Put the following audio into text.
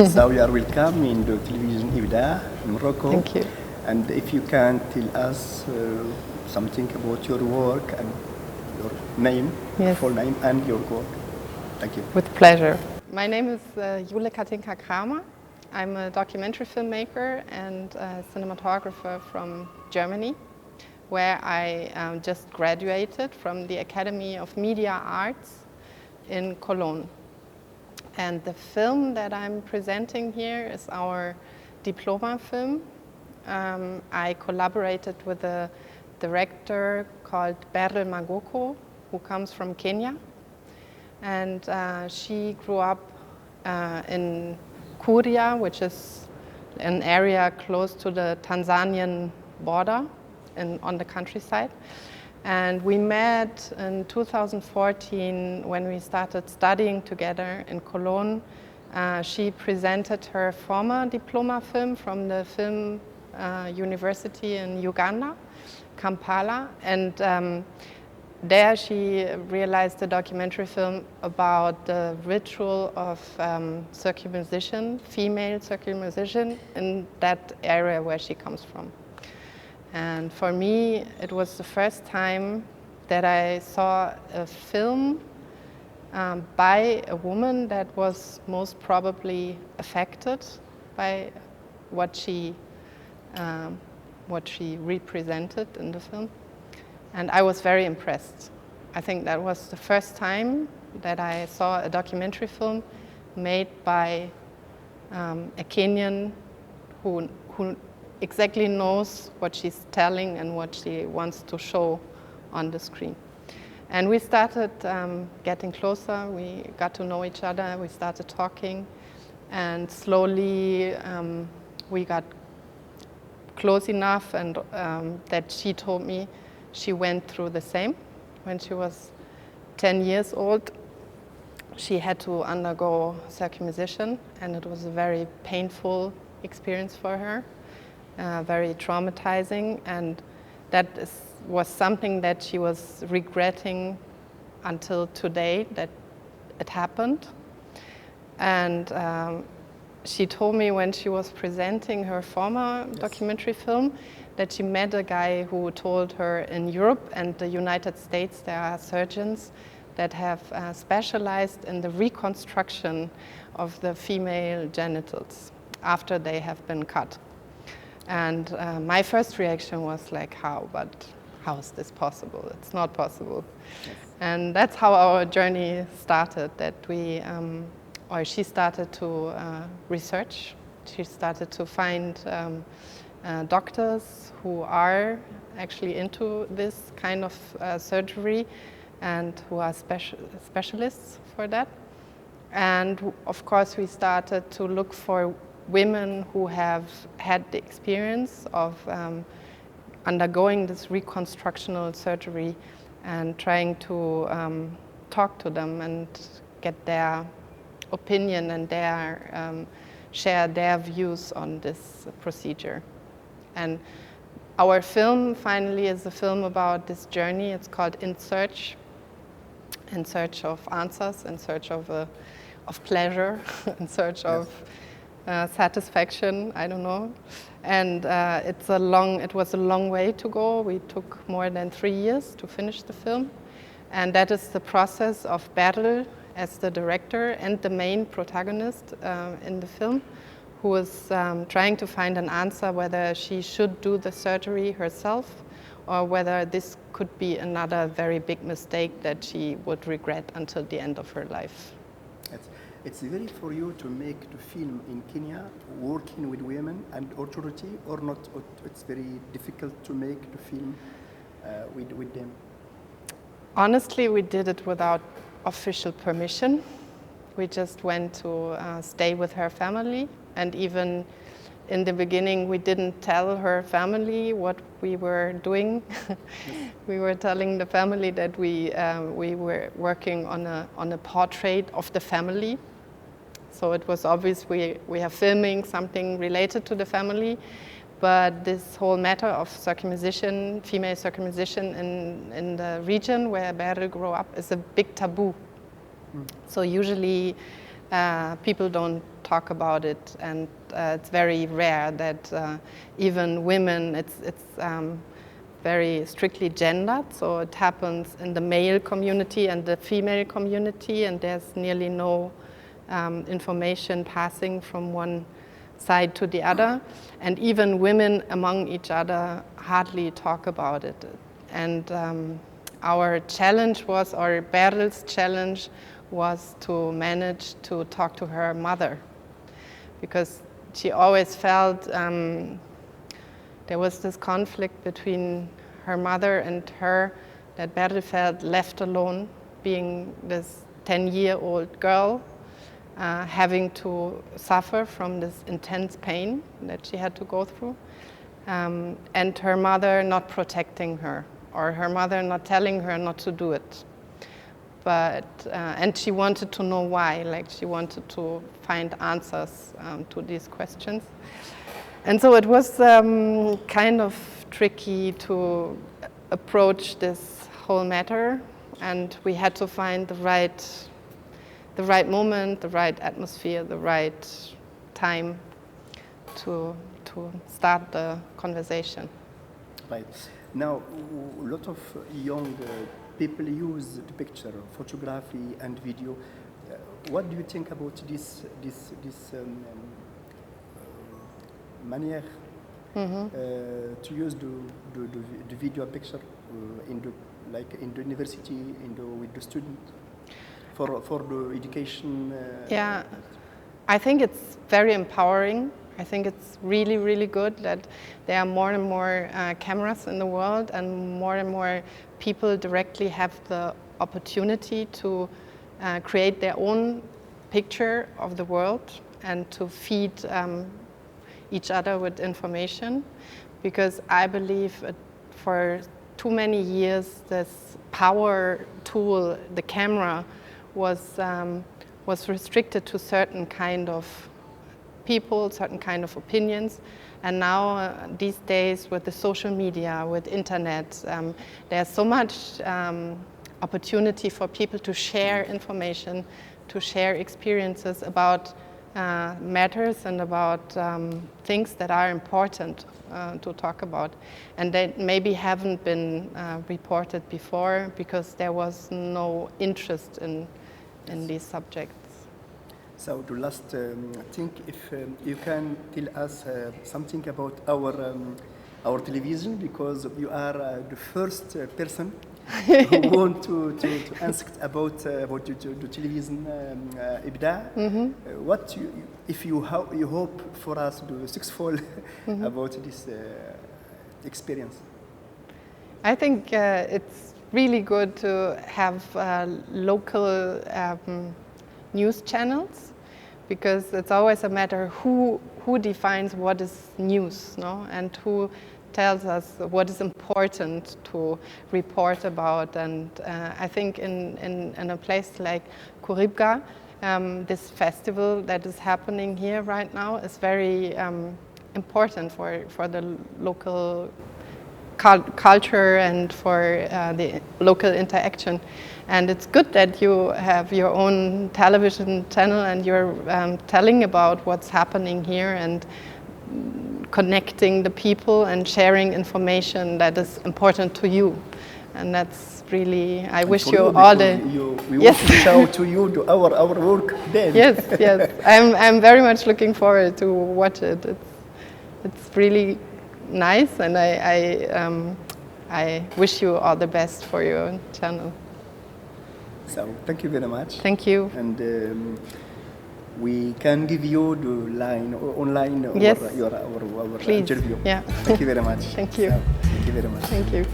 So you are welcome in the television Ibda in Morocco. Thank you. And if you can tell us something about your work and your name, Yes. full name and your work. Thank you. With pleasure. My name is Jule Katinka Kramer. I'm a documentary filmmaker and a cinematographer from Germany, where I just graduated from the Academy of Media Arts in Cologne. And the film that I'm presenting here is our diploma film. I collaborated with a director called Beryl Magoko, who comes from Kenya. And she grew up in Kuria, which is an area close to the Tanzanian border on the countryside. And we met in 2014 when we started studying together in Cologne. She presented her former diploma film from the film university in Uganda, Kampala. And there she realized a documentary film about the ritual of circumcision, female circumcision, in that area where she comes from. And for me, it was the first time that I saw a film by a woman that was most probably affected by what she represented in the film. And I was very impressed. I think that was the first time that I saw a documentary film made by a Kenyan who exactly knows what she's telling and what she wants to show on the screen. And we started getting closer, we got to know each other, we started talking, and slowly we got close enough and that she told me she went through the same. When she was 10 years old, she had to undergo circumcision, and it was a very painful experience for her, very traumatizing, and that was something that she was regretting until today that it happened. And she told me when she was presenting her former documentary film that she met a guy who told her in Europe and the United States there are surgeons that have specialized in the reconstruction of the female genitals after they have been cut. And my first reaction was like, how is this possible? It's not possible. Yes. And that's how our journey started, that she started to research. She started to find doctors who are actually into this kind of surgery and who are specialists for that. And of course we started to look for women who have had the experience of undergoing this reconstructional surgery and trying to talk to them and get their opinion and share their views on this procedure. And our film finally is a film about this journey. It's called In Search of answers, in search of pleasure, in search of satisfaction, I don't know. And it was a long way to go. We took more than 3 years to finish the film. And that is the process of Beryl as the director and the main protagonist in the film, who is trying to find an answer whether she should do the surgery herself or whether this could be another very big mistake that she would regret until the end of her life. It's very for you to make the film in Kenya working with women and authority, or not? It's very difficult to make the film with them. Honestly, we did it without official permission. We just went to stay with her family, and even in the beginning we didn't tell her family what we were doing. We were telling the family that we were working on a portrait of the family. So it was obvious we are filming something related to the family, but this whole matter of circumcision, female circumcision in the region where Beryl grew up is a big taboo. So usually people don't talk about it, and it's very rare that even women, it's very strictly gendered, so it happens in the male community and the female community, and there's nearly no information passing from one side to the other, and even women among each other hardly talk about it. And our challenge was, or Beryl's challenge was to manage to talk to her mother, because she always felt there was this conflict between her mother and her, that Beryl felt left alone, being this 10-year-old girl, having to suffer from this intense pain that she had to go through, and her mother not protecting her, or her mother not telling her not to do it. But, and she wanted to know why, like she wanted to find answers to these questions. And so it was kind of tricky to approach this whole matter, and we had to find the right moment, the right atmosphere, the right time to start the conversation. Right. Now, a lot of young people use the picture, photography, and video. What do you think about this manière to use the video picture in the university, with the student for the education? Yeah, I think it's very empowering. I think it's really, really good that there are more and more cameras in the world, and more people directly have the opportunity to create their own picture of the world and to feed each other with information. Because I believe for too many years this power tool, the camera, was restricted to certain kind of people, certain kind of opinions, and now these days with the social media, with internet, there's so much opportunity for people to share information, to share experiences about matters and about things that are important to talk about, and that maybe haven't been reported before because there was no interest in these subjects. So the last thing, if you can tell us something about our television, because you are the first person who want to ask about the television إبداع. What you hope for us to successful about this experience? I think it's really good to have local news channels, because it's always a matter who defines what is news, no? And who tells us what is important to report about. And I think in a place like Bkhoribga, this festival that is happening here right now is very important for the local culture and for the local interaction. And it's good that you have your own television channel and you're telling about what's happening here and connecting the people and sharing information that is important to you. And that's really, I wish you all the... We want to show to you our work then. Yes, yes. I'm very much looking forward to watch it. It's really nice, and I wish you all the best for your channel. So thank you very much. Thank you. And we can give you the line online, yes. our Please. interview. Yeah. Thank you very much. Thank you. So, thank you very much. Thank you.